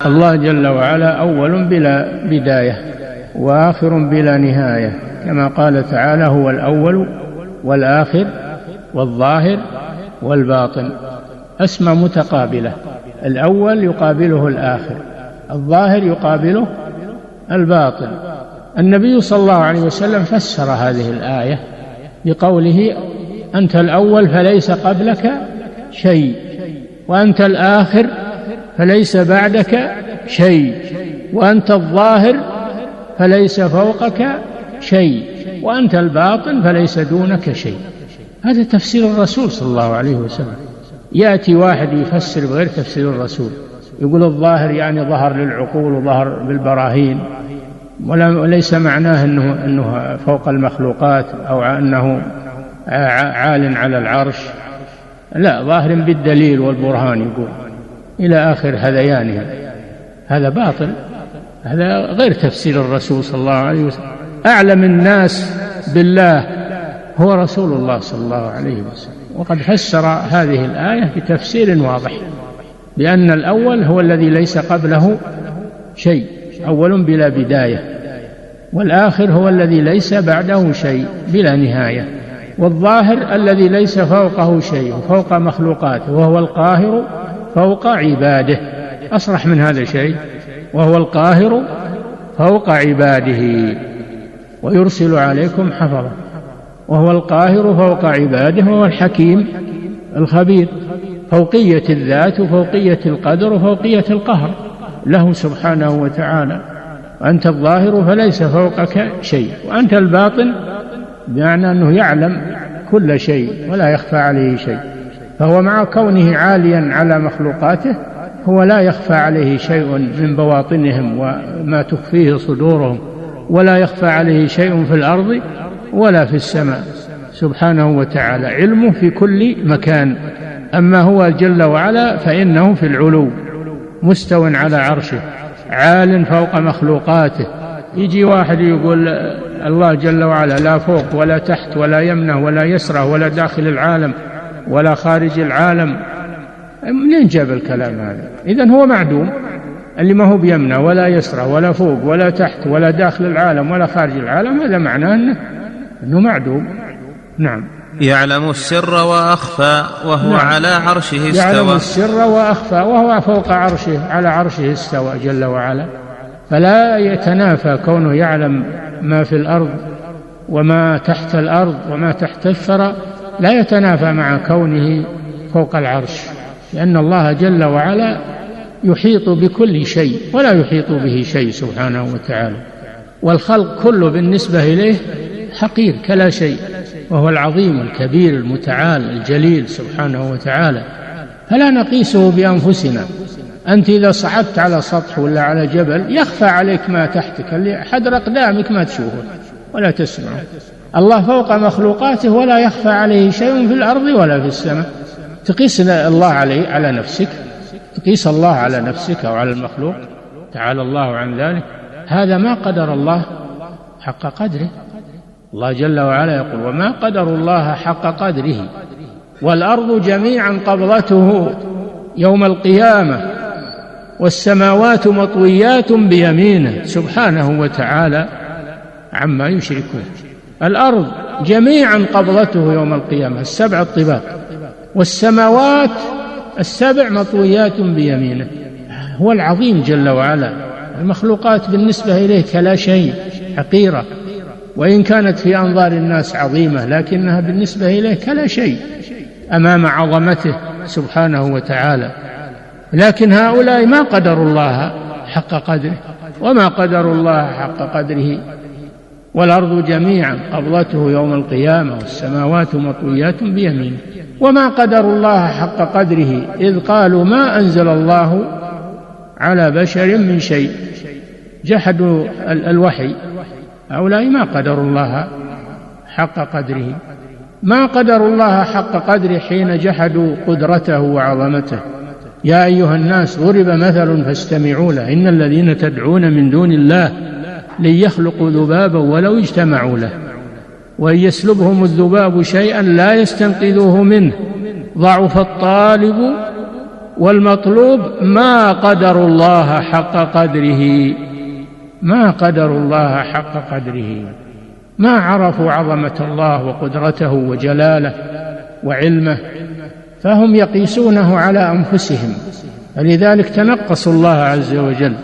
الله جل وعلا أول بلا بداية وآخر بلا نهاية، كما قال تعالى: هو الأول والآخر والظاهر والباطن. أسمى متقابلة، الأول يقابله الآخر، الظاهر يقابله الباطن. النبي صلى الله عليه وسلم فسر هذه الآية بقوله: أنت الأول فليس قبلك شيء، وأنت الآخر فليس بعدك شيء، وأنت الظاهر فليس فوقك شيء، وأنت الباطن فليس دونك شيء. هذا تفسير الرسول صلى الله عليه وسلم. يأتي واحد يفسر بغير تفسير الرسول، يقول الظاهر يعني ظهر للعقول وظهر بالبراهين، وليس معناه أنه فوق المخلوقات أو أنه عال على العرش، لا، ظاهر بالدليل والبرهان يقول إلى آخر هذيانها. هذا باطل، هذا غير تفسير الرسول صلى الله عليه وسلم. أعلم الناس بالله هو رسول الله صلى الله عليه وسلم، وقد فسر هذه الآية بتفسير واضح بأن الأول هو الذي ليس قبله شيء، أول بلا بداية، والآخر هو الذي ليس بعده شيء بلا نهاية، والظاهر الذي ليس فوقه شيء فوق مخلوقاته، وهو القاهر فوق عباده. أصرح من هذا شيء؟ وهو القاهر فوق عباده ويرسل عليكم حفظة، وهو القاهر فوق عباده، وهو الحكيم الخبير. فوقية الذات وفوقية القدر وفوقية القهر له سبحانه وتعالى. وأنت الظاهر فليس فوقك شيء، وأنت الباطن بمعنى أنه يعلم كل شيء ولا يخفى عليه شيء. فهو مع كونه عاليا على مخلوقاته هو لا يخفى عليه شيء من بواطنهم وما تخفيه صدورهم، ولا يخفى عليه شيء في الأرض ولا في السماء سبحانه وتعالى، علمه في كل مكان. أما هو جل وعلا فإنه في العلو مستو على عرشه، عال فوق مخلوقاته. يجي واحد يقول الله جل وعلا لا فوق ولا تحت ولا يمنه ولا يسره ولا داخل العالم ولا خارج العالم، منين جاب الكلام هذا؟ إذن هو معدوم، اللي ما هو بيمنه ولا يسره ولا فوق ولا تحت ولا داخل العالم ولا خارج العالم، هذا معناه أنه معدوم. نعم. يعلم السر وأخفى وهو نعم. على عرشه استوى. يعلم السر وأخفى وهو فوق عرشه، على عرشه استوى جل وعلا. فلا يتنافى كونه يعلم ما في الأرض وما تحت الأرض وما تحت الثرى، لا يتنافى مع كونه فوق العرش، لأن الله جل وعلا يحيط بكل شيء ولا يحيط به شيء سبحانه وتعالى، والخلق كله بالنسبة إليه حقير كلا شيء، وهو العظيم الكبير المتعال الجليل سبحانه وتعالى. فلا نقيسه بأنفسنا. أنت إذا صعدت على سطح ولا على جبل يخفى عليك ما تحتك، اللي حدر أقدامك ما تشوفه ولا تسمعه. الله فوق مخلوقاته ولا يخفى عليه شيء في الأرض ولا في السماء. تقيس الله عليه على نفسك، تقيس الله على نفسك أو على المخلوق، تعالى الله عن ذلك. هذا ما قدر الله حق قدره. الله جل وعلا يقول: وما قدر الله حق قدره والأرض جميعا قبضته يوم القيامة والسماوات مطويات بيمينه سبحانه وتعالى عما يشركون. الأرض جميعا قبضته يوم القيامة، السبع الطباق، والسماوات السبع مطويات بيمينه. هو العظيم جل وعلا. المخلوقات بالنسبة إليه كلا شيء، حقيرة، وإن كانت في أنظار الناس عظيمة لكنها بالنسبة إليه كلا شيء أمام عظمته سبحانه وتعالى. لكن هؤلاء ما قدروا الله حق قدره، وما قدروا الله حق قدره. والأرض جميعا قبضته يوم القيامة والسماوات مطويات بيمينه. وما قدروا الله حق قدره إذ قالوا ما أنزل الله على بشر من شيء. جحدوا الوحي. هؤلاء ما قدروا الله حق قدره، ما قدروا الله حق قدره حين جحدوا قدرته وعظمته. يا أيها الناس ضرب مثل فاستمعوا له إن الذين تدعون من دون الله لن يخلقوا ذبابا ولو اجتمعوا له وإن يسلبهم الذباب شيئا لا يستنقذوه منه ضعف الطالب والمطلوب ما قدر الله حق قدره، ما قدر الله حق قدره، ما عرفوا عظمة الله وقدرته وجلاله وعلمه، فهم يقيسونه على أنفسهم، فلذلك تنقصوا الله عز وجل.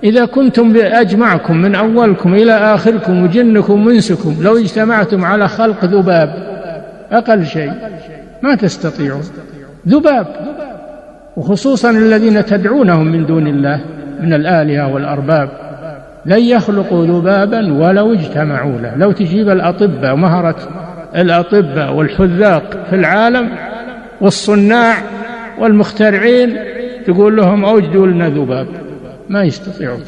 إذا كنتم أجمعكم من أولكم إلى آخركم وجنكم وإنسكم لو اجتمعتم على خلق ذباب أقل شيء ما تستطيعون، ذباب، وخصوصا الذين تدعونهم من دون الله من الآلهة والأرباب لن يخلقوا ذبابا ولو اجتمعوا له. لو تجيب الأطباء ومهرة الأطباء والحذاق في العالم والصناع والمخترعين تقول لهم أوجدوا لنا ذباب ما يستطيعون،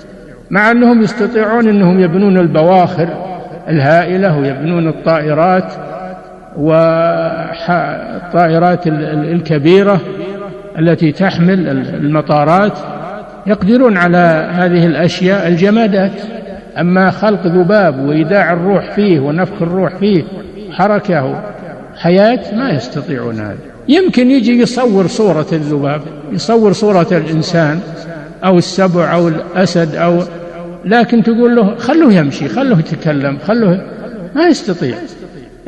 مع أنهم يستطيعون أنهم يبنون البواخر الهائلة ويبنون الطائرات والطائرات الكبيرة التي تحمل المطارات، يقدرون على هذه الأشياء الجمادات. أما خلق ذباب وإيداع الروح فيه ونفخ الروح فيه حركة حياة ما يستطيعون هذا. يمكن يجي يصور صورة الذباب، يصور صورة الإنسان أو السبع أو الأسد لكن تقول له خلوه يمشي، خلوه يتكلم، خلوه، ما يستطيع،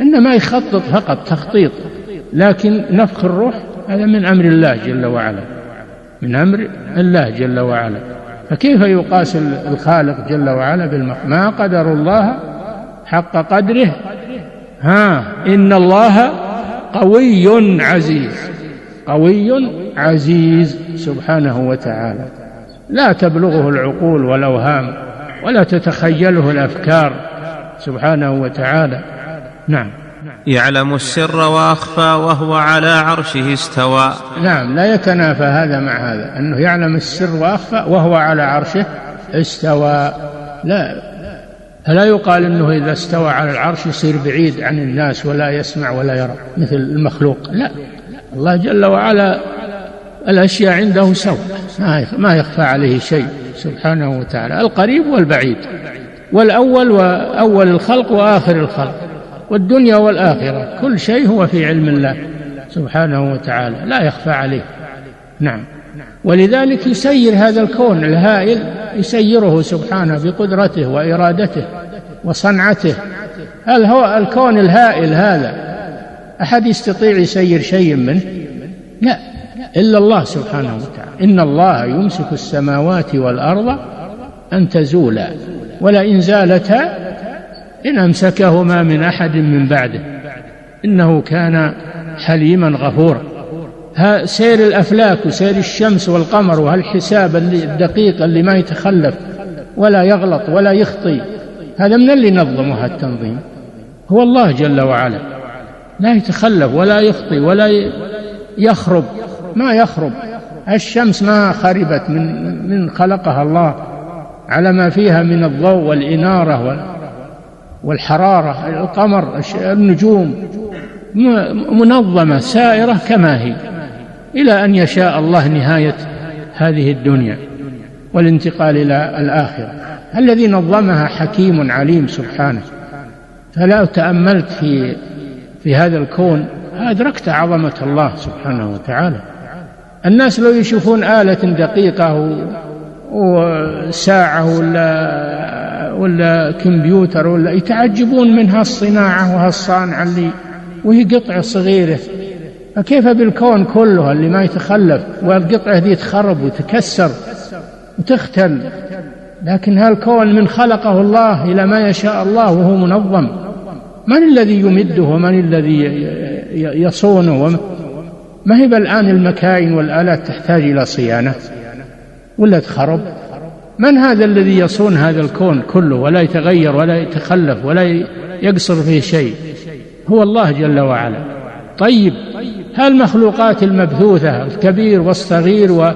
إنما يخطط فقط تخطيط. لكن نفخ الروح هذا من أمر الله جل وعلا، من أمر الله جل وعلا. فكيف يقاس الخالق جل وعلا بالمخلوق؟ ما قدر الله حق قدره. إن الله قوي عزيز، قوي عزيز سبحانه وتعالى، لا تبلغه العقول والأوهام ولا تتخيله الأفكار سبحانه وتعالى. نعم. يعلم السر وأخفى وهو على عرشه استوى. نعم، لا يتنافى هذا مع هذا، أنه يعلم السر وأخفى وهو على عرشه استوى. فلا يقال أنه إذا استوى على العرش يصير بعيد عن الناس ولا يسمع ولا يرى مثل المخلوق، لا، الله جل وعلا الأشياء عنده سواء، ما يخفى عليه شيء سبحانه وتعالى، القريب والبعيد، والأول وأول الخلق وآخر الخلق، والدنيا والآخرة، كل شيء هو في علم الله سبحانه وتعالى لا يخفى عليه. نعم. ولذلك يسير هذا الكون الهائل، يسيره سبحانه بقدرته وإرادته وصنعته. هل هو الكون الهائل هذا أحد يستطيع يسير شيء منه؟ لا، إلا الله سبحانه وتعالى. إن الله يمسك السماوات والأرض أن تزولا ولئن زالتا إن أمسكهما من أحد من بعده إنه كان حليما غفورا. سير الأفلاك وسير الشمس والقمر وهالحساب الدقيق اللي ما يتخلف ولا يغلط ولا يخطي، هذا من اللي نظمه التنظيم هو الله جل وعلا، لا يتخلف ولا يخطي ولا يخرب، ما يخرب. الشمس ما خربت من خلقها الله على ما فيها من الضوء والإنارة والحرارة، القمر، النجوم منظمة سائرة كما هي إلى أن يشاء الله نهاية هذه الدنيا والانتقال إلى الآخرة. الذي نظمها حكيم عليم سبحانه. فلو تأملت في هذا الكون أدركت عظمة الله سبحانه وتعالى. الناس لو يشوفون آلة دقيقة وساعة ولا كمبيوتر ولا يتعجبون من هالصناعة وهالصانع اللي وهي قطعة صغيرة، فكيف بالكون كله اللي ما يتخلف والقطعة دي تخرب وتكسر وتختل؟ لكن هالكون من خلقه الله إلى ما يشاء الله وهو منظم. من الذي يمده ومن الذي يصونه؟ ما هي الآن المكاين والآلات تحتاج إلى صيانة ولا تخرب؟ من هذا الذي يصون هذا الكون كله ولا يتغير ولا يتخلف ولا يقصر فيه شيء؟ هو الله جل وعلا. طيب هالمخلوقات المبثوثة الكبير والصغير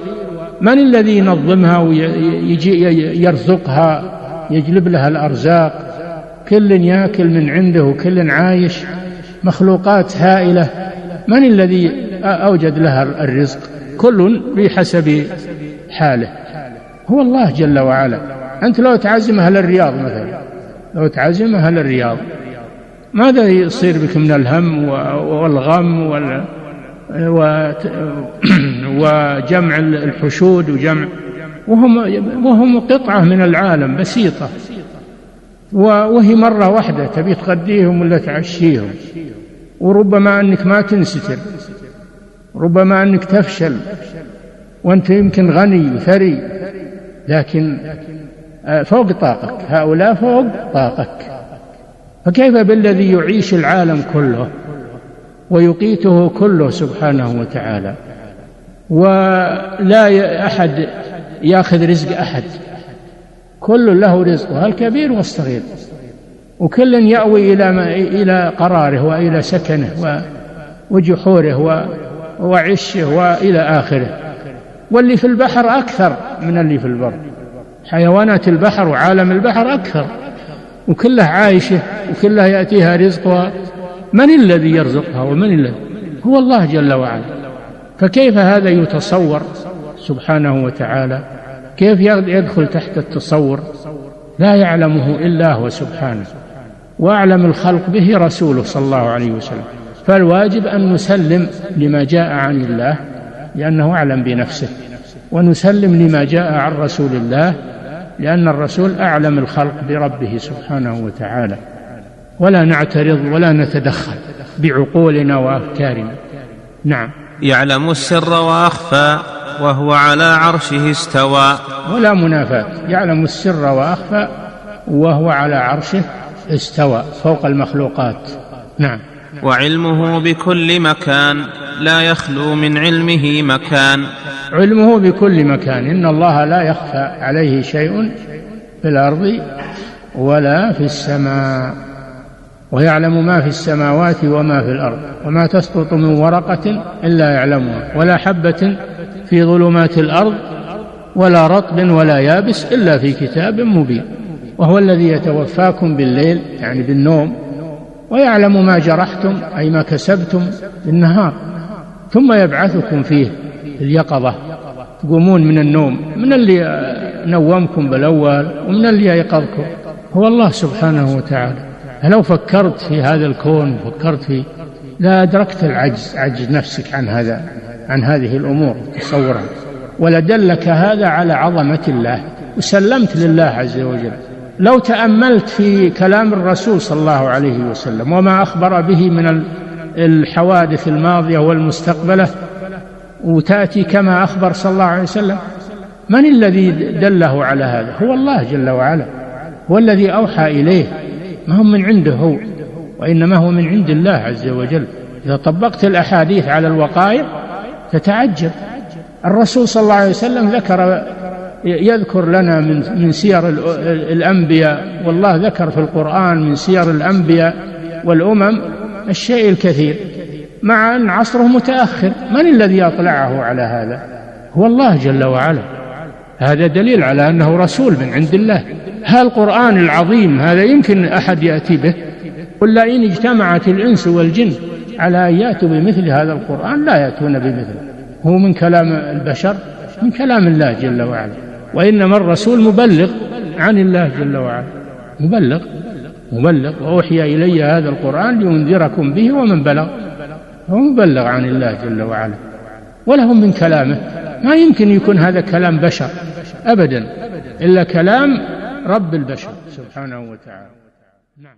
من الذي ينظمها ويجي يرزقها، يجلب لها الأرزاق، كل يأكل من عنده وكل عايش، مخلوقات هائلة، من الذي أوجد لها الرزق؟ كل بحسب حاله، هو الله جل وعلا. أنت لو تعزم أهل الرياض مثلا، لو تعزم أهل الرياض ماذا يصير بك من الهم والغم وجمع الحشود وهم قطعة من العالم بسيطة، وهي مرة واحدة تبي تغديهم ولا تعشيهم، وربما أنك ما تنستر، ربما أنك تفشل وأنت يمكن غني ثري، لكن فوق طاقك، هؤلاء فوق طاقك. فكيف بالذي يعيش العالم كله ويقيته كله سبحانه وتعالى، ولا أحد يأخذ رزق أحد، كل له رزقه الكبير والصغير، وكل يأوي إلى قراره وإلى سكنه وجحوره وعشه وإلى آخره. واللي في البحر أكثر من اللي في البر، حيوانات البحر وعالم البحر أكثر، وكلها عايشة وكلها يأتيها رزقها. من الذي يرزقها؟ ومن الذي؟ هو الله جل وعلا. فكيف هذا يتصور سبحانه وتعالى؟ كيف يدخل تحت التصور؟ لا يعلمه إلا هو سبحانه، وأعلم الخلق به رسوله صلى الله عليه وسلم. فالواجب أن نسلم لما جاء عن الله لأنه أعلم بنفسه، ونسلم لما جاء عن رسول الله لأن الرسول أعلم الخلق بربه سبحانه وتعالى، ولا نعترض ولا نتدخل بعقولنا وأفكارنا. نعم. يعلم السر وأخفى وهو على عرشه استوى. ولا منافاة، يعلم السر وأخفى وهو على عرشه استوى فوق المخلوقات. نعم. وعلمه بكل مكان لا يخلو من علمه مكان. علمه بكل مكان، إن الله لا يخفى عليه شيء في الأرض ولا في السماء، ويعلم ما في السماوات وما في الأرض، وما تسقط من ورقة إلا يعلمها، ولا حبة في ظلمات الأرض ولا رطب ولا يابس إلا في كتاب مبين. وهو الذي يتوفاكم بالليل يعني بالنوم، ويعلم ما جرحتم أي ما كسبتم بالنهار، ثم يبعثكم فيه اليقظة، تقومون من النوم، من اللي نومكم بالأول ومن اللي يقظكم هو الله سبحانه وتعالى. لو فكرت في هذا الكون، فكرت في لا أدركت العجز، عجز نفسك عن هذه الأمور تصورها، ولدلك هذا على عظمة الله، وسلمت لله عز وجل. لو تأملت في كلام الرسول صلى الله عليه وسلم وما أخبر به من الحوادث الماضية والمستقبلة، وتأتي كما أخبر صلى الله عليه وسلم، من الذي دله على هذا؟ هو الله جل وعلا، هو الذي أوحى إليه، ما هو من عنده هو، وإنما هو من عند الله عز وجل. إذا طبقت الأحاديث على الوقائع تتعجب. الرسول صلى الله عليه وسلم يذكر لنا من سير الأنبياء، والله ذكر في القرآن من سير الأنبياء والأمم الشيء الكثير، مع أن عصره متأخر. من الذي أطلعه على هذا؟ هو الله جل وعلا. هذا دليل على أنه رسول من عند الله. هذا القرآن العظيم هذا يمكن أحد يأتي به؟ قل إن اجتمعت الإنس والجن على أن يأتوا بمثل هذا القرآن لا يأتون بمثله. هو من كلام البشر؟ من كلام الله جل وعلا. وإنما الرسول مبلغ عن الله جل وعلا، مبلغ وأوحي إلي هذا القرآن لينذركم به ومن بلغ. هو مبلغ عن الله جل وعلا، ولهم من كلامه. ما يمكن يكون هذا كلام بشر أبدا، إلا كلام رب البشر سبحانه وتعالى. نعم.